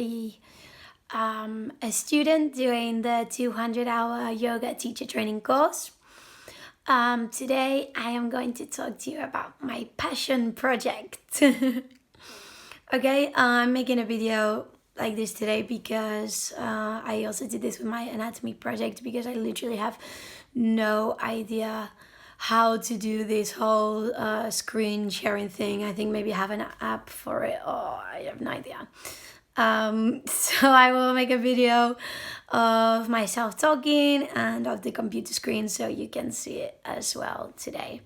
a student doing the 200-hour yoga teacher training course. Today I am going to talk to you about my passion project. Okay, I'm making a video like this today because I also did this with my anatomy project because I literally have no idea how to do this whole screen sharing thing. I think maybe I have an app for it, or I have no idea. So I will make a video of myself talking and of the computer screen so you can see it as well today.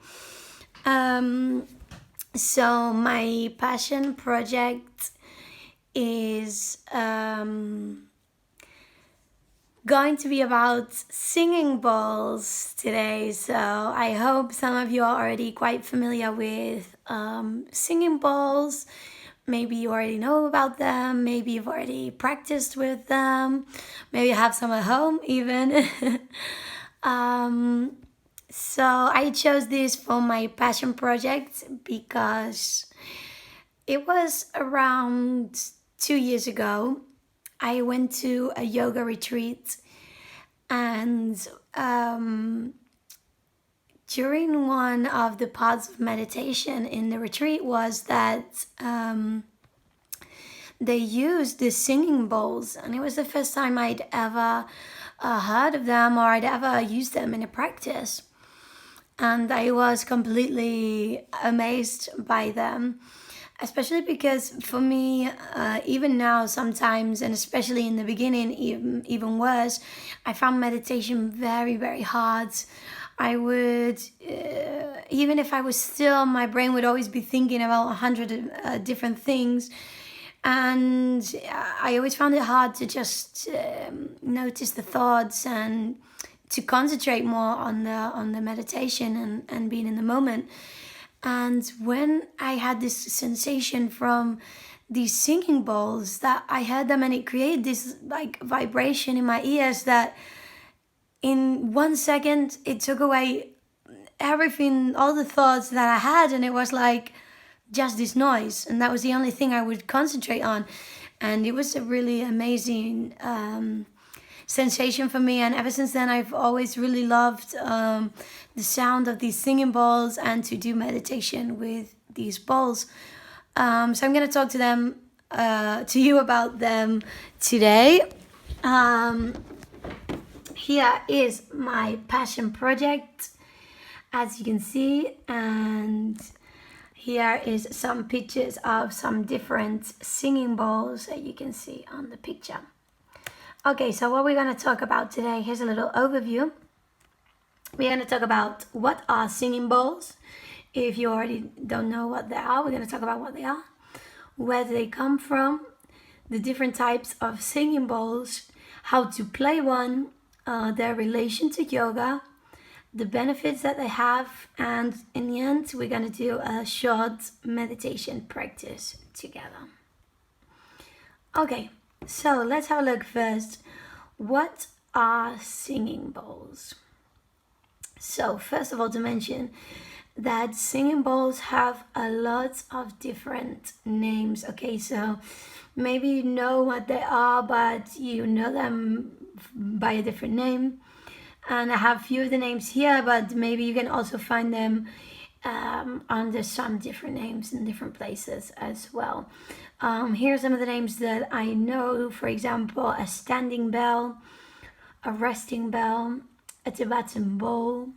So my passion project is going to be about singing bowls today. So I hope some of you are already quite familiar with singing bowls. Maybe you already know about them. Maybe you've already practiced with them. Maybe you have some at home even. So I chose this for my passion project because it was around 2 years ago. I went to a yoga retreat, and during one of the parts of meditation in the retreat was that they used the singing bowls, and it was the first time I'd ever heard of them or I'd ever used them in a practice. And I was completely amazed by them, especially because for me, even now sometimes, and especially in the beginning, even worse, I found meditation very, very hard. I would, even if I was still, my brain would always be thinking about 100 different things. And I always found it hard to just notice the thoughts and to concentrate more on the meditation and being in the moment. And when I had this sensation from these singing bowls, that I heard them and it created this like vibration in my ears that in 1 second it took away everything, all the thoughts that I had, and it was like just this noise, and that was the only thing I would concentrate on. And it was a really amazing sensation for me, and ever since then I've always really loved the sound of these singing bowls and to do meditation with these bowls. So I'm going to talk to you about them today. Here is my passion project, as you can see, and here is some pictures of some different singing bowls that you can see on the picture. Okay, so what we're going to talk about today, here's a little overview. We're going to talk about what are singing bowls. If you already don't know what they are, we're going to talk about what they are, where they come from, the different types of singing bowls, how to play one, their relation to yoga, the benefits that they have, and in the end, we're going to do a short meditation practice together. Okay. So let's have a look first. What are singing bowls? So first of all, to mention that singing bowls have a lot of different names. Okay, so maybe you know what they are, but you know them by a different name. And I have a few of the names here, but maybe you can also find them under some different names in different places as well. Here are some of the names that I know. For example, a standing bell, a resting bell, a Tibetan bowl,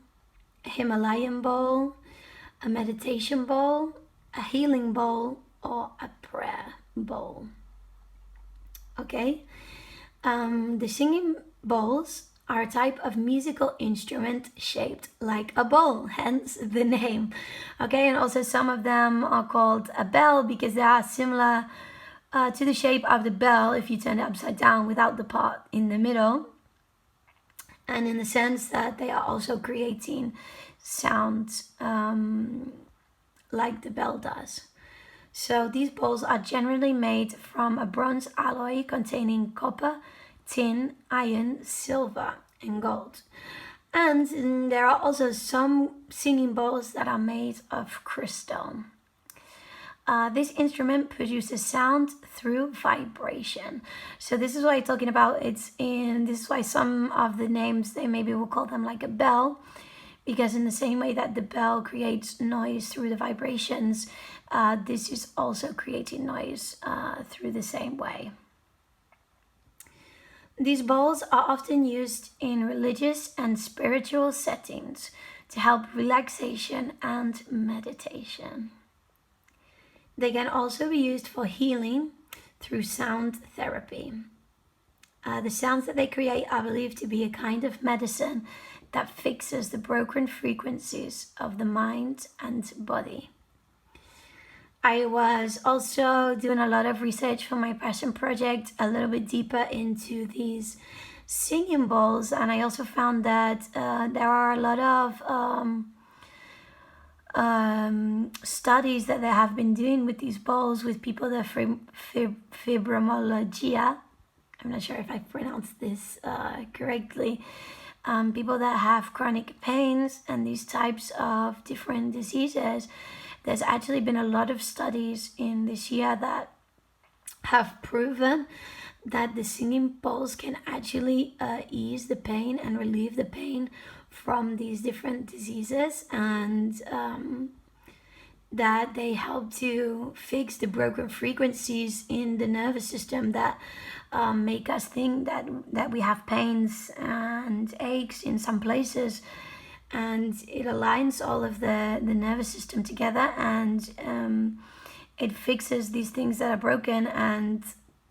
a Himalayan bowl, a meditation bowl, a healing bowl, or a prayer bowl. Okay, the singing bowls are a type of musical instrument shaped like a bowl, hence the name. Okay, and also some of them are called a bell because they are similar to the shape of the bell if you turn it upside down without the part in the middle, and in the sense that they are also creating sounds like the bell does. So these bowls are generally made from a bronze alloy containing copper, tin, iron, silver, and gold. And there are also some singing bowls that are made of crystal. this instrument produces sound through vibration. So this is what I'm talking about. This is why some of the names, they maybe will call them like a bell, because in the same way that the bell creates noise through the vibrations, this is also creating noise through the same way. These bowls are often used in religious and spiritual settings to help relaxation and meditation. They can also be used for healing through sound therapy. The sounds that they create are believed to be a kind of medicine that fixes the broken frequencies of the mind and body. I was also doing a lot of research for my passion project, a little bit deeper into these singing bowls, and I also found that there are a lot of studies that they have been doing with these bowls with people that fibromyalgia. I'm not sure if I pronounced this correctly. People that have chronic pains and these types of different diseases. There's actually been a lot of studies in this year that have proven that the singing bowls can actually ease the pain and relieve the pain from these different diseases, and that they help to fix the broken frequencies in the nervous system that make us think that we have pains and aches in some places, and it aligns all of the nervous system together, and it fixes these things that are broken, and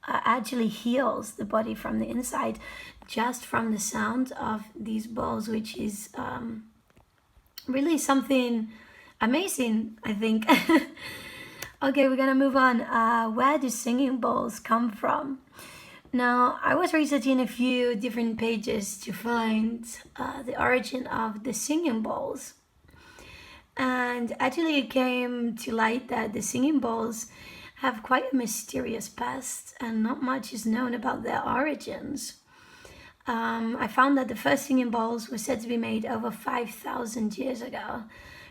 actually heals the body from the inside just from the sound of these bowls, which is really something amazing, I think. Okay, we're gonna move on. Where do singing bowls come from? Now, I was researching a few different pages to find the origin of the singing bowls. And actually it came to light that the singing bowls have quite a mysterious past, and not much is known about their origins. I found that the first singing bowls were said to be made over 5,000 years ago.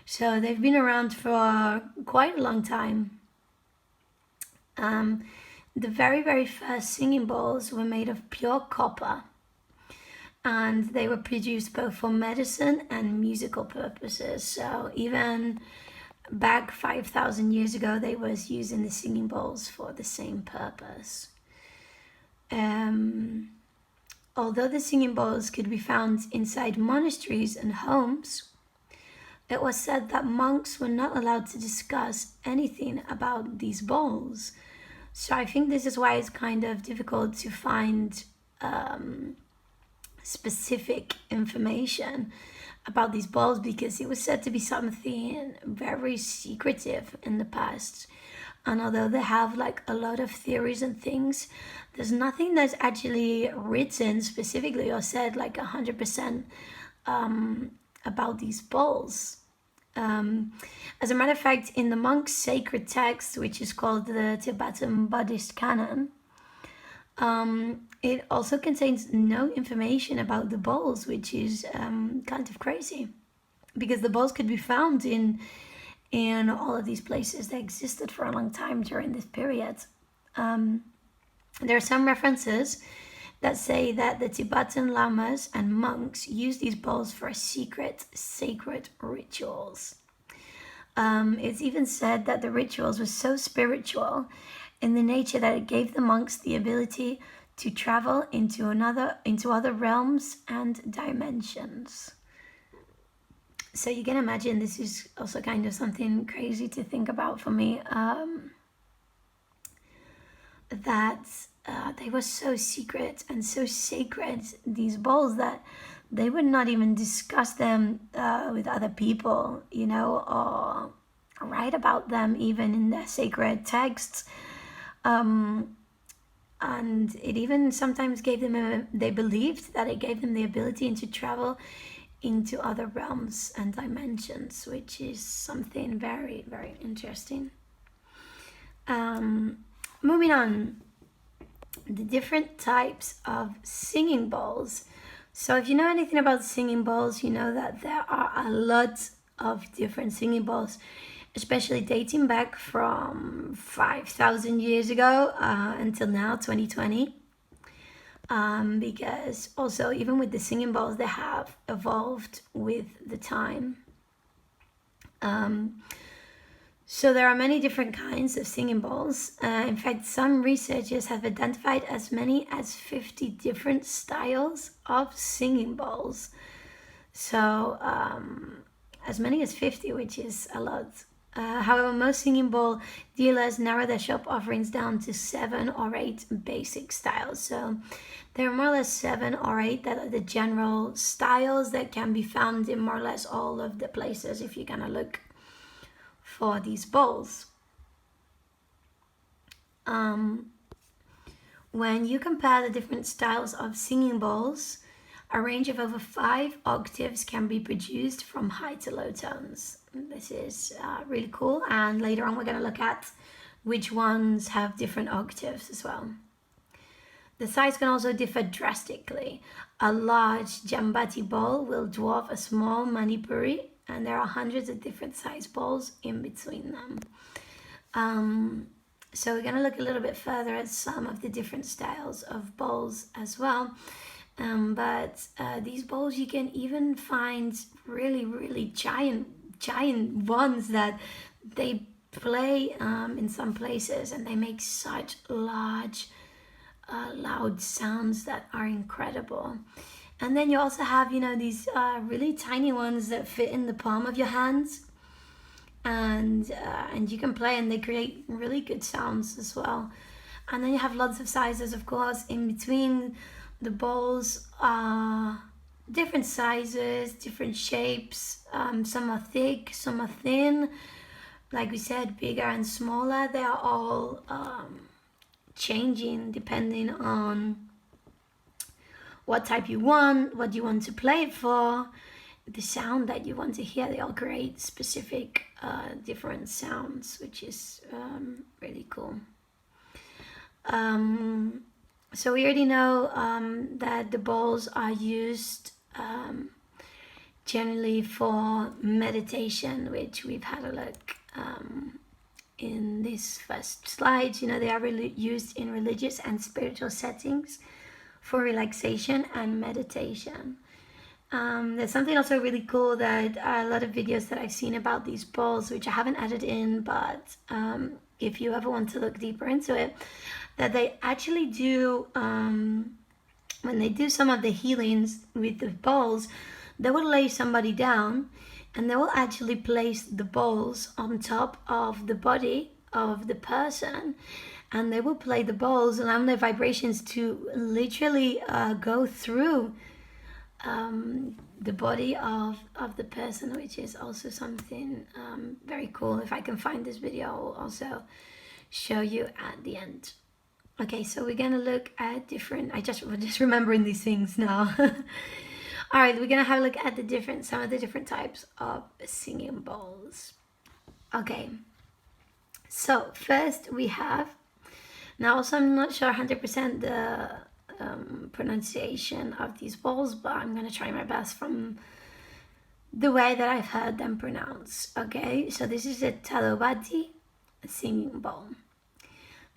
So they've been around for quite a long time. The very, very first singing bowls were made of pure copper, and they were produced both for medicine and musical purposes. So even back 5,000 years ago, they was using the singing bowls for the same purpose. Although the singing bowls could be found inside monasteries and homes, it was said that monks were not allowed to discuss anything about these bowls. So I think this is why it's kind of difficult to find specific information about these bowls, because it was said to be something very secretive in the past. And although they have like a lot of theories and things, there's nothing that's actually written specifically or said like 100% about these bowls. As a matter of fact, in the monk's sacred text, which is called the Tibetan Buddhist Canon, it also contains no information about the bowls, which is kind of crazy, because the bowls could be found in all of these places that existed for a long time during this period. There are some references that say that the Tibetan lamas and monks used these bowls for secret, sacred rituals. It's even said that the rituals were so spiritual in the nature that it gave the monks the ability to travel into other realms and dimensions. So you can imagine this is also kind of something crazy to think about for me, that they were so secret and so sacred, these bowls, that they would not even discuss them with other people, or write about them even in their sacred texts. And it even sometimes gave them they believed that it gave them the ability to travel into other realms and dimensions, which is something very, very interesting. Moving on, the different types of singing bowls. So if you know anything about singing bowls, you know that there are a lot of different singing bowls, especially dating back from 5,000 years ago until now, 2020. Because also, even with the singing bowls, they have evolved with the time. So there are many different kinds of singing bowls. In fact, some researchers have identified as many as 50 different styles of singing bowls. So as many as 50, which is a lot. However, most singing bowl dealers narrow their shop offerings down to 7 or 8 basic styles. So there are more or less 7 or 8 that are the general styles that can be found in more or less all of the places if you're gonna look for these bowls. When you compare the different styles of singing bowls, a range of over 5 octaves can be produced from high to low tones. This is really cool, and later on we're going to look at which ones have different octaves as well. The size can also differ drastically. A large Jambati bowl will dwarf a small Manipuri, and there are hundreds of different size bowls in between them. So we're going to look a little bit further at some of the different styles of bowls as well. But these bowls, you can even find really giant ones that they play in some places, and they make such large loud sounds that are incredible. And then you also have, you know, these really tiny ones that fit in the palm of your hands, and you can play, and they create really good sounds as well. And then you have lots of sizes, of course, in between the bowls. Different sizes, different shapes. Some are thick, some are thin. Like we said, bigger and smaller. They are all changing depending on what type you want, what you want to play it for, the sound that you want to hear. They all create specific different sounds, which is really cool. So we already know that the bowls are used generally for meditation, which we've had a look in this first slide. You know, they are really used in religious and spiritual settings for relaxation and meditation. There's something also really cool that a lot of videos that I've seen about these bowls, which I haven't added in, but if you ever want to look deeper into it, that they actually do, when they do some of the healings with the bowls, they will lay somebody down and they will actually place the bowls on top of the body of the person, and they will play the bowls, allowing their vibrations to literally go through the body of the person, which is also something very cool. If I can find this video, I'll also show you at the end. Okay, so we're gonna look at different, we're just remembering these things now. All right, we're gonna have a look at some of the different types of singing bowls. Okay, so first we have, now also I'm not sure 100% the pronunciation of these bowls, but I'm gonna try my best from the way that I've heard them pronounced. Okay, so this is a Talobati singing bowl.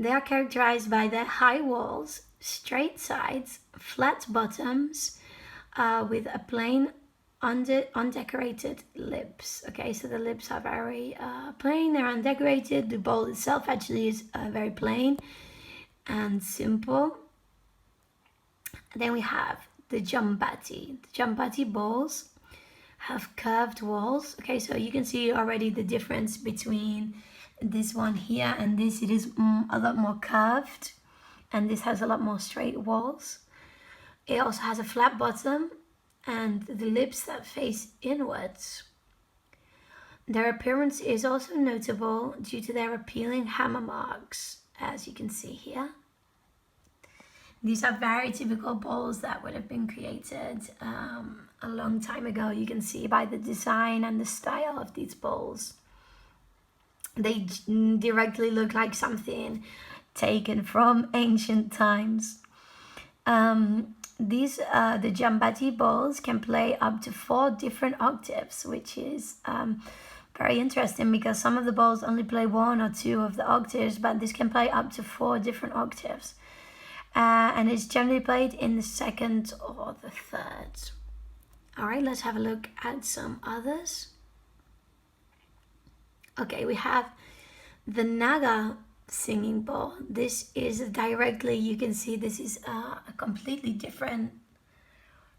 They are characterized by their high walls, straight sides, flat bottoms, with a plain, undecorated lips. Okay, so the lips are very plain, they're undecorated. The bowl itself actually is very plain and simple. Then we have the Jambati. The Jambati bowls have curved walls. Okay, so you can see already the difference between this one here and this. It is a lot more curved, and this has a lot more straight walls. It also has a flat bottom and the lips that face inwards. Their appearance is also notable due to their appealing hammer marks, as you can see here. These are very typical bowls that would have been created a long time ago. You can see by the design and the style of these bowls. They directly look like something taken from ancient times. The Jambati bowls can play up to 4 different octaves, which is very interesting because some of the bowls only play 1 or 2 of the octaves, but this can play up to 4 different octaves. And it's generally played in the 2nd or the 3rd. Alright, let's have a look at some others. Okay, we have the Naga singing bowl. This is directly, you can see this is a completely different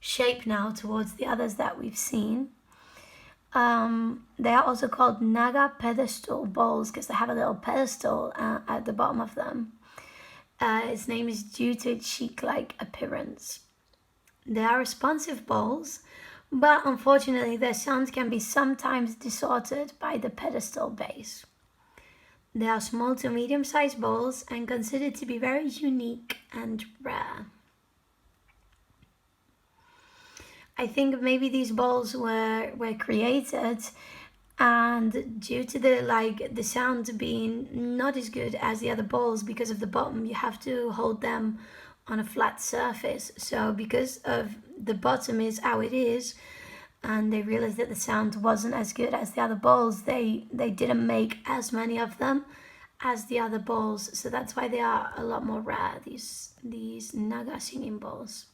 shape now towards the others that we've seen. They are also called Naga pedestal bowls because they have a little pedestal at the bottom of them. Its name is due to its chic-like appearance. They are responsive bowls, but unfortunately their sounds can be sometimes distorted by the pedestal base. They are small to medium-sized bowls and considered to be very unique and rare. I think maybe these bowls were created, and due to the sound being not as good as the other bowls, because of the bottom, you have to hold them on a flat surface. So because of the bottom is how it is, and they realized that the sound wasn't as good as the other bowls, they didn't make as many of them as the other bowls. So that's why they are a lot more rare, these Naga singing bowls.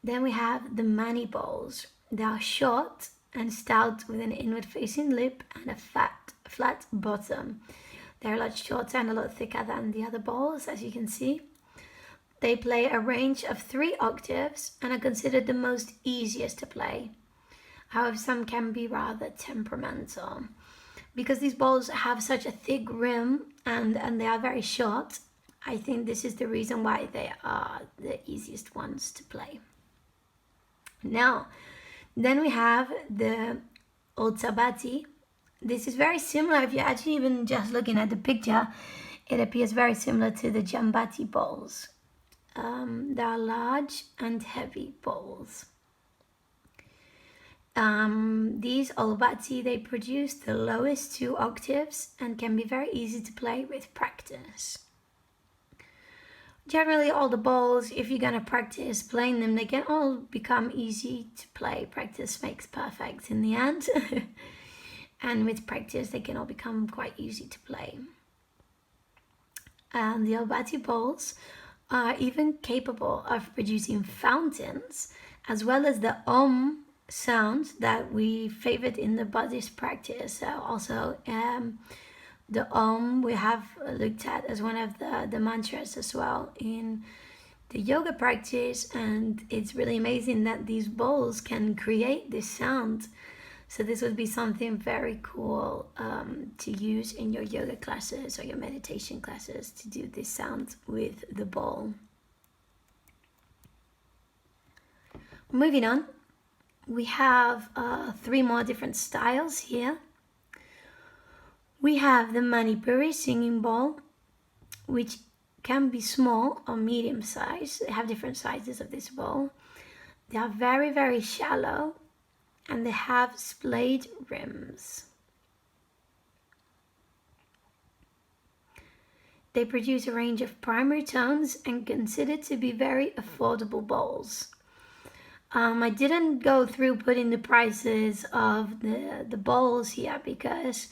Then we have the Mani bowls. They are short and stout with an inward facing lip and a flat bottom. They're a lot shorter and a lot thicker than the other bowls, as you can see. They play a range of 3 octaves and are considered the most easiest to play. However, some can be rather temperamental. Because these bowls have such a thick rim and they are very short, I think this is the reason why they are the easiest ones to play. Now, then we have the Otsabati. This is very similar. If you're actually even just looking at the picture, it appears very similar to the Jambati bowls. They are large and heavy bowls. These Olbati, they produce the lowest 2 octaves and can be very easy to play with practice. Generally, all the bowls, if you're going to practice playing them, they can all become easy to play. Practice makes perfect in the end. And with practice, they can all become quite easy to play. And the Olbati bowls are even capable of producing fountains, as well as the sound that we favored in the Buddhist practice. So also the we have looked at as one of the mantras as well in the yoga practice, and it's really amazing that these bowls can create this sound. So this would be something very cool to use in your yoga classes or your meditation classes, to do this sound with the bowl. Moving on, we have 3 more different styles here. We have the Manipuri singing bowl, which can be small or medium size. They have different sizes of this bowl. They are very, very shallow, and they have splayed rims. They produce a range of primary tones and considered to be very affordable bowls. I didn't go through putting the prices of the bowls here, because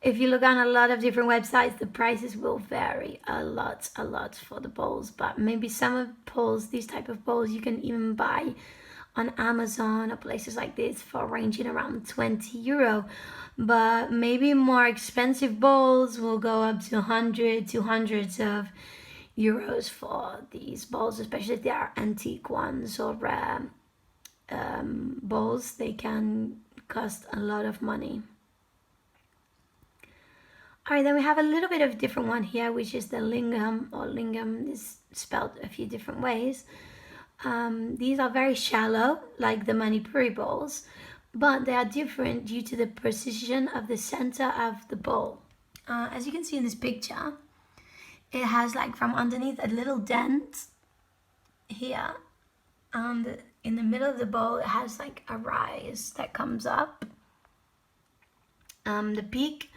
if you look on a lot of different websites, the prices will vary a lot for the bowls. But maybe some of bowls, these type of bowls, you can even buy on Amazon or places like this for ranging around €20. But maybe more expensive bowls will go up to 100, 200s of euros for these bowls, especially if they are antique ones or rare bowls. They can cost a lot of money. Alright, then we have a little bit of a different one here, which is the lingam, or lingam is spelled a few different ways. These are very shallow, like the Manipuri bowls, but they are different due to the precision of the center of the bowl. As you can see in this picture, it has like from underneath a little dent here, and in the middle of the bowl it has like a rise that comes up. The peak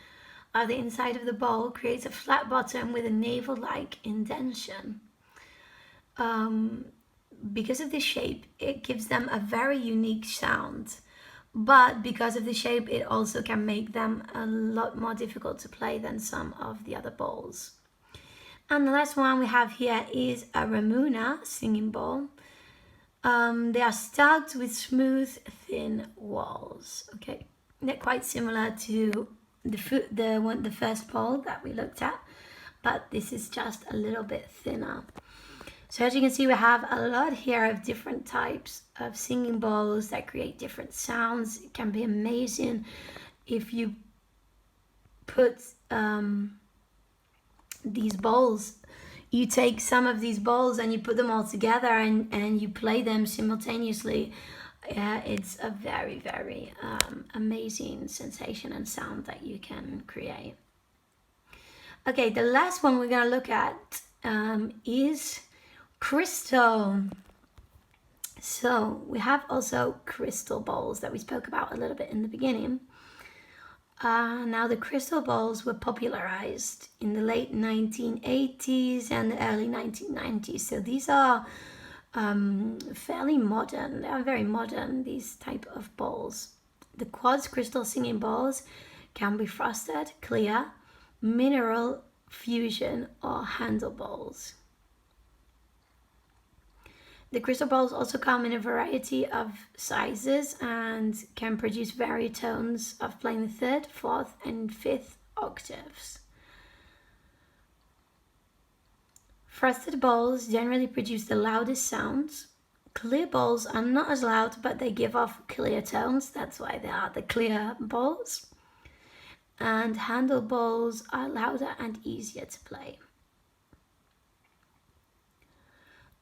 of the inside of the bowl creates a flat bottom with a navel-like indentation. because of the shape, it gives them a very unique sound. But because of the shape, it also can make them a lot more difficult to play than some of the other bowls. And the last one we have here is a Ramuna singing bowl. They are studded with smooth, thin walls. Okay, they're quite similar to the first bowl that we looked at, but this is just a little bit thinner. So as you can see, we have a lot here of different types of singing bowls that create different sounds. It can be amazing if you put these bowls. You take some of these bowls and you put them all together and you play them simultaneously. It's a very, very amazing sensation and sound that you can create. Okay, the last one we're gonna look at is crystal. So we have also crystal bowls that we spoke about a little bit in the beginning. Now the crystal bowls were popularized in the late 1980s and the early 1990s. So these are fairly modern. They are very modern, these type of bowls. The quartz crystal singing bowls can be frosted, clear, mineral, fusion, or handle bowls. The crystal bowls also come in a variety of sizes and can produce varied tones of playing the third, fourth, and fifth octaves. Frosted bowls generally produce the loudest sounds. Clear bowls are not as loud, but they give off clear tones. That's why they are the clear bowls. And handle bowls are louder and easier to play.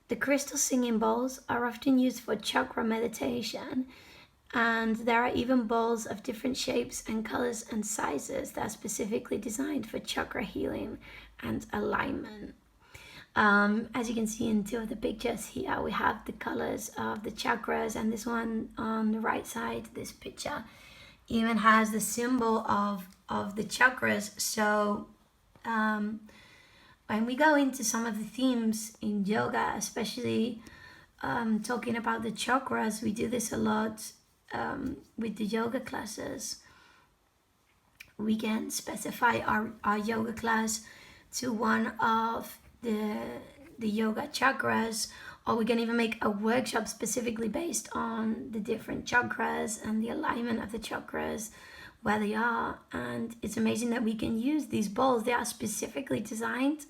The crystal singing bowls are often used for chakra meditation, and there are even bowls of different shapes and colors and sizes that are specifically designed for chakra healing and alignment. As you can see in two of the pictures here, we have the colors of the chakras, and this one on the right side, this picture, even has the symbol of the chakras. So when we go into some of the themes in yoga, especially talking about the chakras, we do this a lot with the yoga classes. We can specify our yoga class to one of the yoga chakras, or we can even make a workshop specifically based on the different chakras and the alignment of the chakras, where they are. And it's amazing that we can use these bowls. They are specifically designed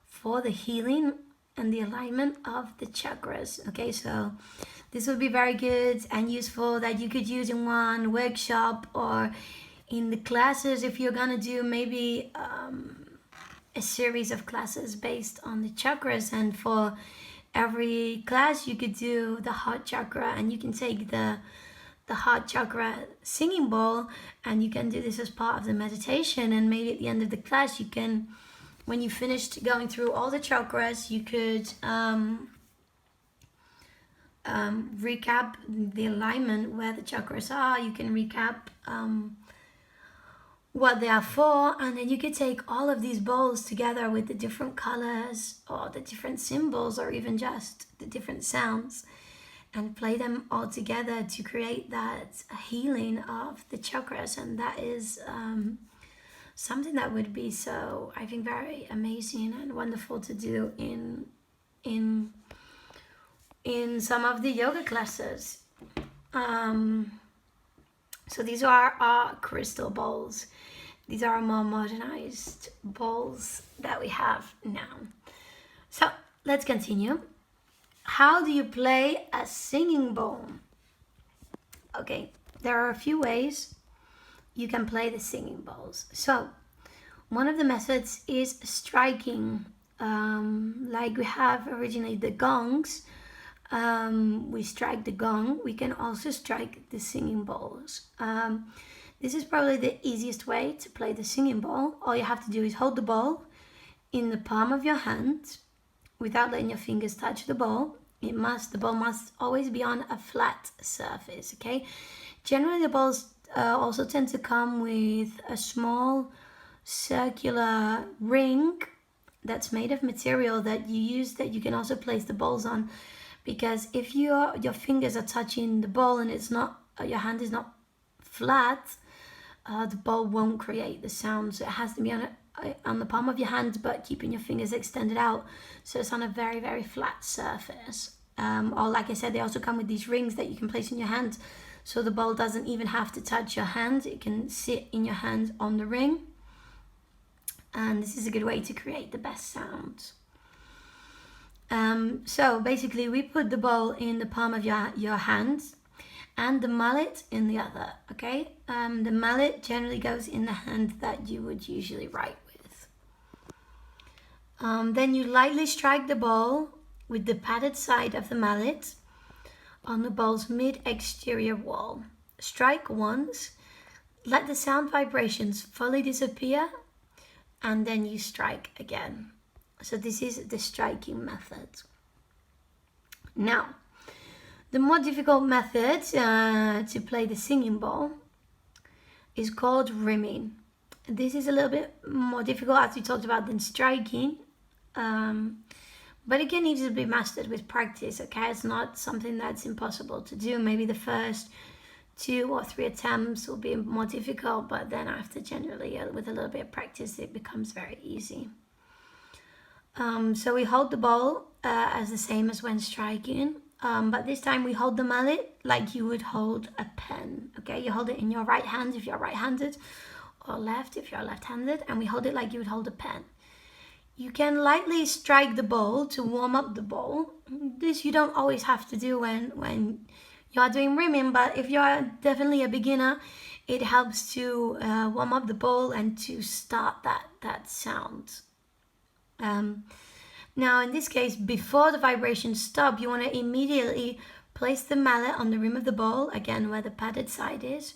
for the healing and the alignment of the chakras. Okay, so this would be very good and useful that you could use in one workshop or in the classes if you're gonna do maybe a series of classes based on the chakras. And for every class you could do the heart chakra, and you can take the heart chakra singing bowl and you can do this as part of the meditation. And maybe at the end of the class, you can, when you finished going through all the chakras, you could recap the alignment where the chakras are. You can recap what they are for, and then you could take all of these bowls together with the different colors or the different symbols or even just the different sounds and play them all together to create that healing of the chakras. And that is something that would be so, I think, very amazing and wonderful to do in some of the yoga classes. So these are our crystal bowls. These are more modernized bowls that we have now. So let's continue. How do you play a singing bowl? Okay, there are a few ways you can play the singing bowls. So one of the methods is striking, like we have originally the gongs. We strike the gong. We can also strike the singing bowls. This is probably the easiest way to play the singing bowl. All you have to do is hold the bowl in the palm of your hand without letting your fingers touch the bowl. The bowl must always be on a flat surface, okay? Generally, the bowls also tend to come with a small circular ring that's made of material that you use, that you can also place the bowls on. because if your fingers are touching the ball and it's not, your hand is not flat, the ball won't create the sound. So it has to be on the palm of your hand, but keeping your fingers extended out, so it's on a very, very flat surface. Or like I said, they also come with these rings that you can place in your hand, so the ball doesn't even have to touch your hand. It can sit in your hand on the ring, and this is a good way to create the best sound. So basically we put the ball in the palm of your hand and the mallet in the other, okay? The mallet generally goes in the hand that you would usually write with. Then you lightly strike the ball with the padded side of the mallet on the ball's mid-exterior wall. Strike once, let the sound vibrations fully disappear, and then you strike again. So this is the striking method. Now, the more difficult method to play the singing ball is called rimming. This is a little bit more difficult, as we talked about, than striking. But it can easily be mastered with practice, okay? It's not something that's impossible to do. Maybe the first 2 or 3 attempts will be more difficult, but then after, generally, with a little bit of practice, it becomes very easy. So we hold the ball as the same as when striking, but this time we hold the mallet like you would hold a pen, okay? You hold it in your right hand if you're right-handed, or left if you're left-handed, and we hold it like you would hold a pen. You can lightly strike the ball to warm up the ball. This you don't always have to do when you are doing rimming, but if you are definitely a beginner, it helps to warm up the ball and to start that sound. Now in this case, before the vibrations stop, you want to immediately place the mallet on the rim of the ball, again where the padded side is,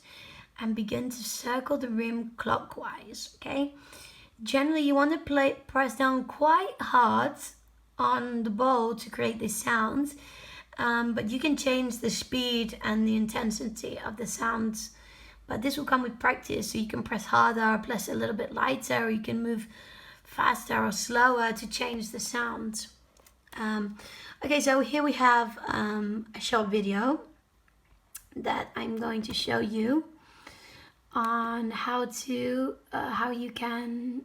and begin to circle the rim clockwise, okay? Generally, you want to press down quite hard on the ball to create these sounds, but you can change the speed and the intensity of the sounds. But this will come with practice, so you can press harder, press a little bit lighter, or you can move faster or slower to change the sound. Okay, so here we have a short video that I'm going to show you on how you can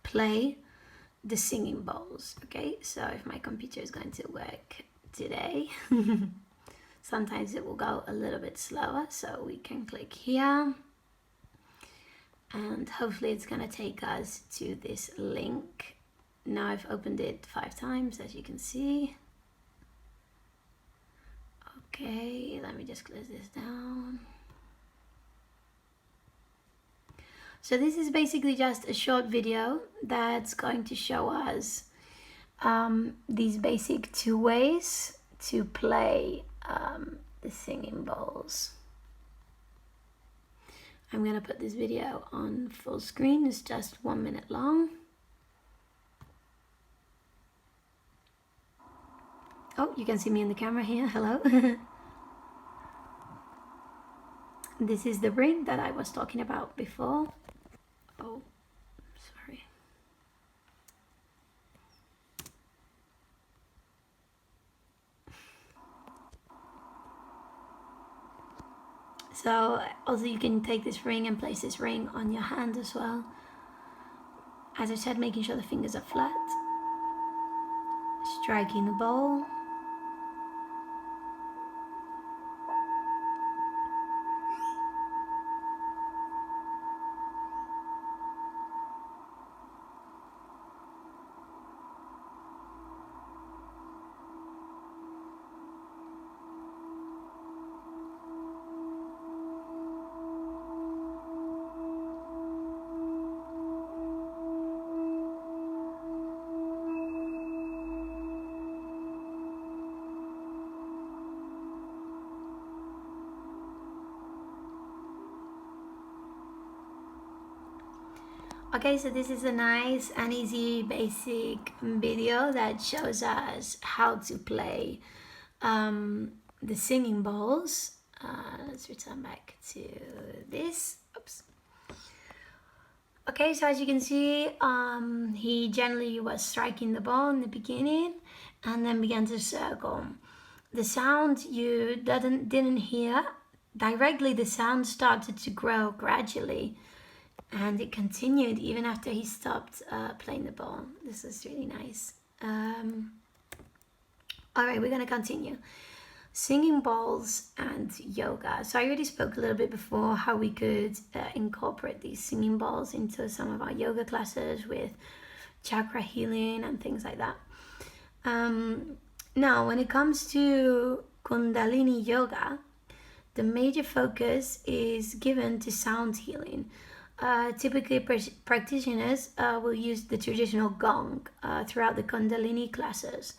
play the singing bowls. Okay, so if my computer is going to work today, sometimes it will go a little bit slower, so we can click here, and hopefully it's going to take us to this link. Now I've opened it 5 times, as you can see. Okay, let me just close this down. So this is basically just a short video that's going to show us these basic 2 ways to play the singing bowls. I'm going to put this video on full screen. It's just 1 minute long. Oh, you can see me in the camera here. Hello. This is the ring that I was talking about before. Oh, sorry. So also you can take this ring and place this ring on your hand as well. As I said, making sure the fingers are flat. Striking the ball. Okay, so this is a nice and easy basic video that shows us how to play the singing bowls. Let's return back to this. Oops. Okay, so as you can see, he generally was striking the ball in the beginning and then began to circle. the sound you didn't hear directly, the sound started to grow gradually, and it continued even after he stopped playing the ball. This is really nice. All right, we're gonna continue. Singing bowls and yoga. So I already spoke a little bit before how we could incorporate these singing bowls into some of our yoga classes with chakra healing and things like that. Now, when it comes to Kundalini yoga, the major focus is given to sound healing. Typically, practitioners will use the traditional gong throughout the Kundalini classes.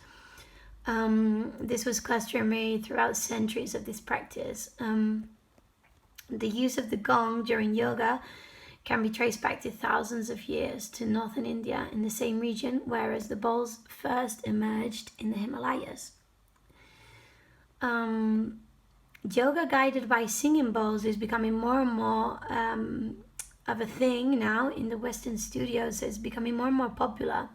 This was customary throughout centuries of this practice. The use of the gong during yoga can be traced back to thousands of years to northern India in the same region, whereas the bowls first emerged in the Himalayas. Yoga guided by singing bowls is becoming more and more of a thing now in the Western studios. It's becoming more and more popular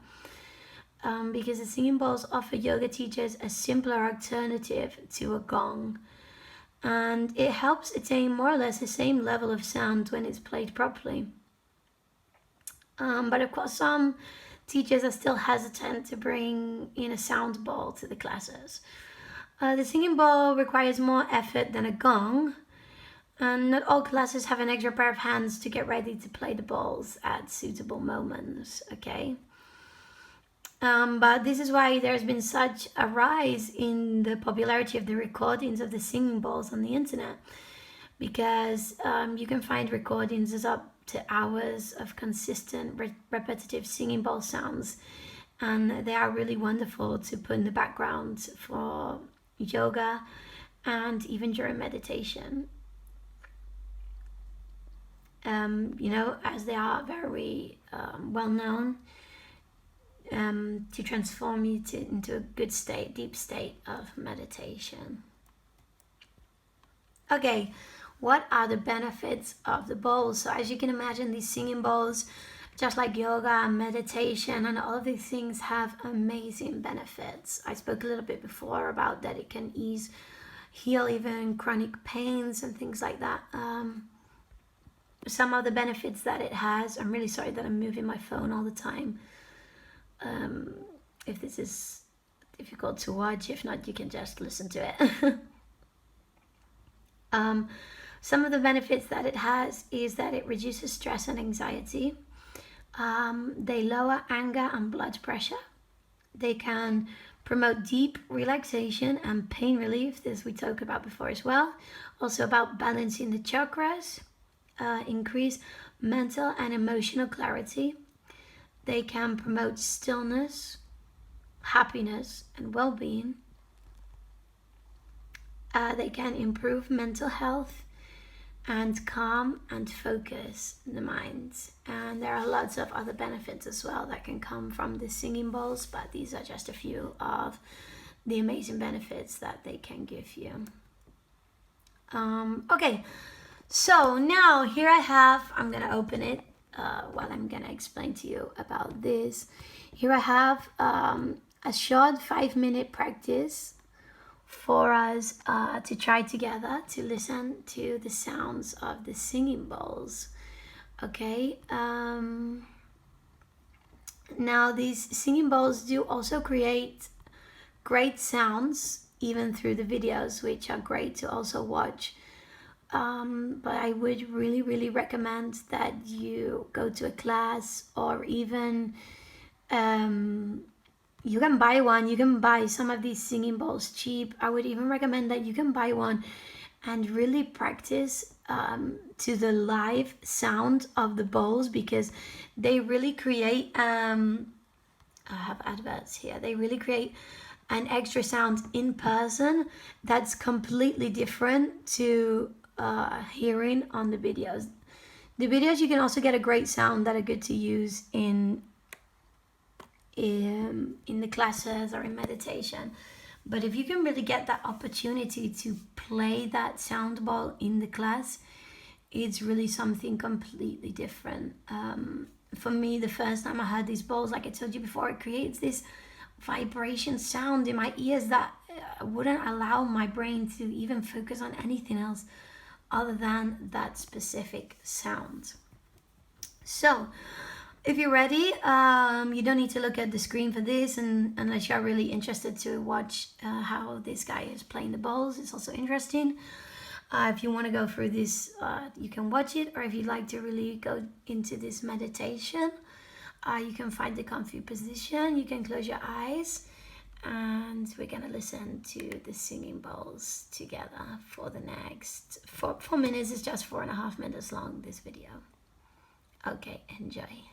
because the singing bowls offer yoga teachers a simpler alternative to a gong. And it helps attain more or less the same level of sound when it's played properly. But of course, some teachers are still hesitant to bring in a sound bowl to the classes. The singing bowl requires more effort than a gong, and not all classes have an extra pair of hands to get ready to play the bowls at suitable moments, okay? But this is why there's been such a rise in the popularity of the recordings of the singing bowls on the internet, because you can find recordings as up to hours of consistent repetitive singing bowl sounds, and they are really wonderful to put in the background for yoga and even during meditation. As they are very well known to transform you into a good state, deep state of meditation. Okay, what are the benefits of the bowls? So as you can imagine, these singing bowls, just like yoga and meditation and all of these things, have amazing benefits. I spoke a little bit before about that it can heal even chronic pains and things like that. Some of the benefits that it has, I'm really sorry that I'm moving my phone all the time. If this is difficult to watch, if not, you can just listen to it. Some of the benefits that it has is that it reduces stress and anxiety. They lower anger and blood pressure. They can promote deep relaxation and pain relief, this we talked about before as well. Also about balancing the chakras, increase mental and emotional clarity. They can promote stillness, happiness, and well-being. They can improve mental health and calm and focus the mind. And there are lots of other benefits as well that can come from the singing bowls, but these are just a few of the amazing benefits that they can give you. Okay, so now here I'm gonna open it while I'm gonna explain to you about this. Here I have a short 5-minute practice for us to try together to listen to the sounds of the singing bowls. Okay, now these singing bowls do also create great sounds even through the videos, which are great to also watch. But I would really recommend that you go to a class, or even you can buy one. You can buy some of these singing bowls cheap. I would even recommend that you can buy one and really practice to the live sound of the bowls, because they really create I have adverts here. They really create an extra sound in person that's completely different to hearing on the videos. The videos, you can also get a great sound that are good to use in the classes or in meditation. But if you can really get that opportunity to play that sound bowl in the class, it's really something completely different. For me, the first time I heard these bowls, like I told you before, it creates this vibration sound in my ears that wouldn't allow my brain to even focus on anything else other than that specific sound. So if you're ready, you don't need to look at the screen for this, and unless you're really interested to watch how this guy is playing the bowls. It's also interesting. If you want to go through this, you can watch it, or if you'd like to really go into this meditation, you can find the comfy position. You can close your eyes, and we're gonna listen to the singing bowls together for the next 4 minutes. It's just 4.5 minutes long, this video. Okay, enjoy.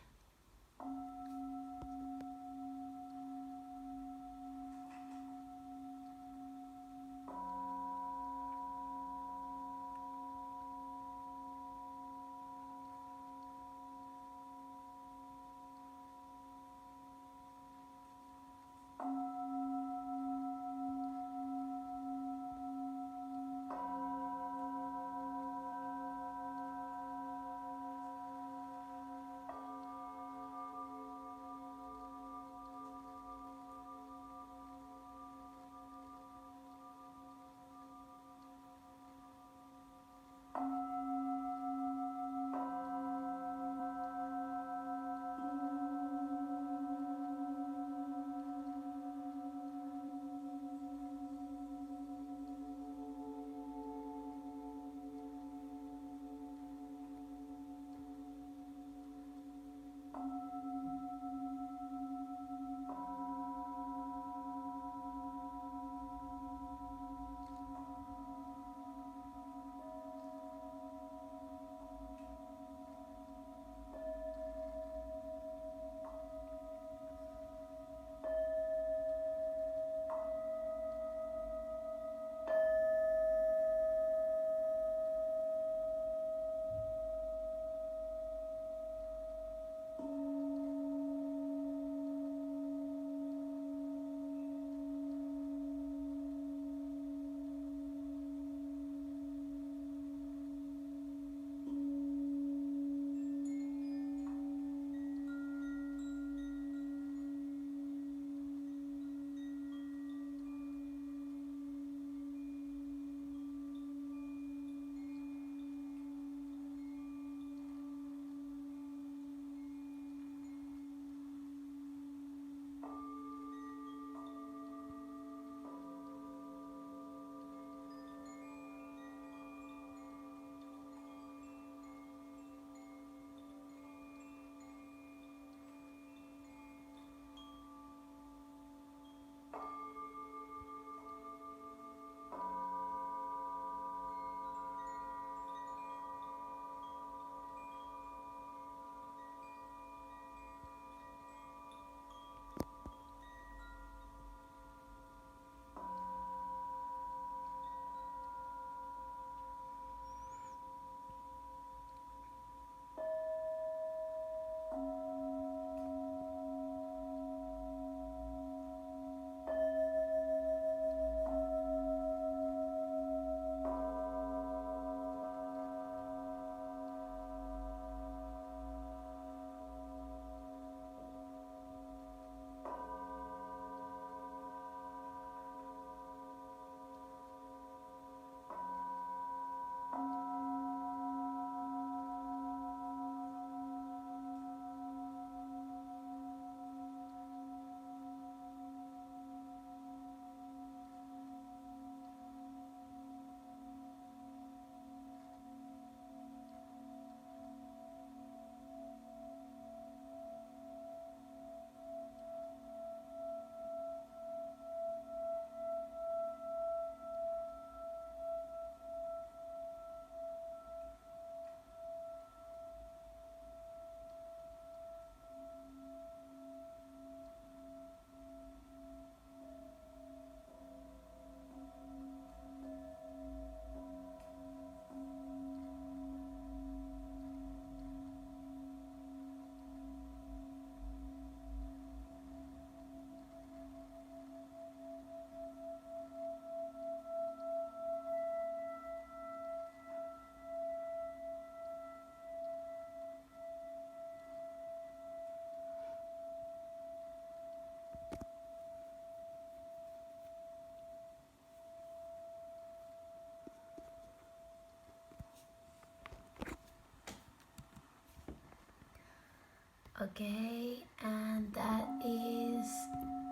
Okay, and that is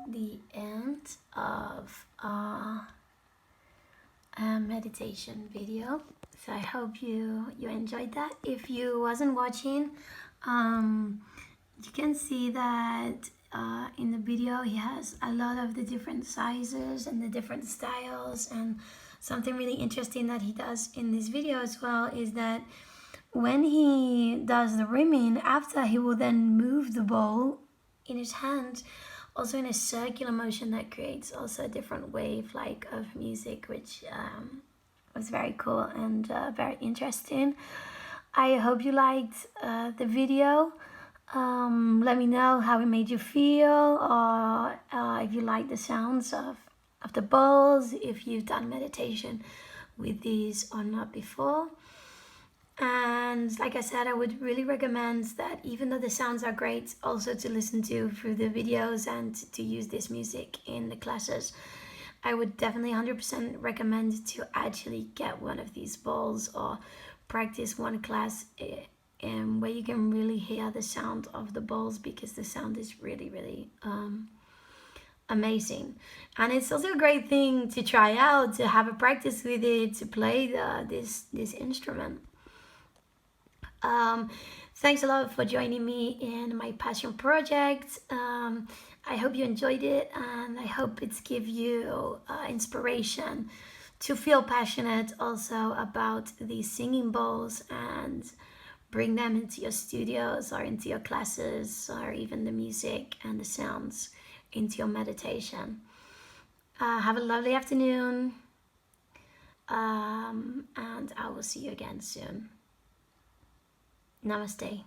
the end of a meditation video. So I hope you enjoyed that. If you wasn't watching, you can see that in the video he has a lot of the different sizes and the different styles. And something really interesting that he does in this video as well is that when he does the rimming, after he will then move the bowl in his hand, also in a circular motion that creates also a different wave like of music, which was very cool and very interesting. I hope you liked the video. Let me know how it made you feel, or if you like the sounds of the bowls, if you've done meditation with these or not before. And like I said, I would really recommend that, even though the sounds are great, also to listen to through the videos and to use this music in the classes. I would definitely 100% recommend to actually get one of these bowls or practice one class where you can really hear the sound of the bowls, because the sound is really, really amazing. And it's also a great thing to try out, to have a practice with it, to play this instrument. Thanks a lot for joining me in my passion project. I hope you enjoyed it, and I hope it's give you inspiration to feel passionate also about these singing bowls and bring them into your studios or into your classes, or even the music and the sounds into your meditation. Have a lovely afternoon, and I will see you again soon. Namaste.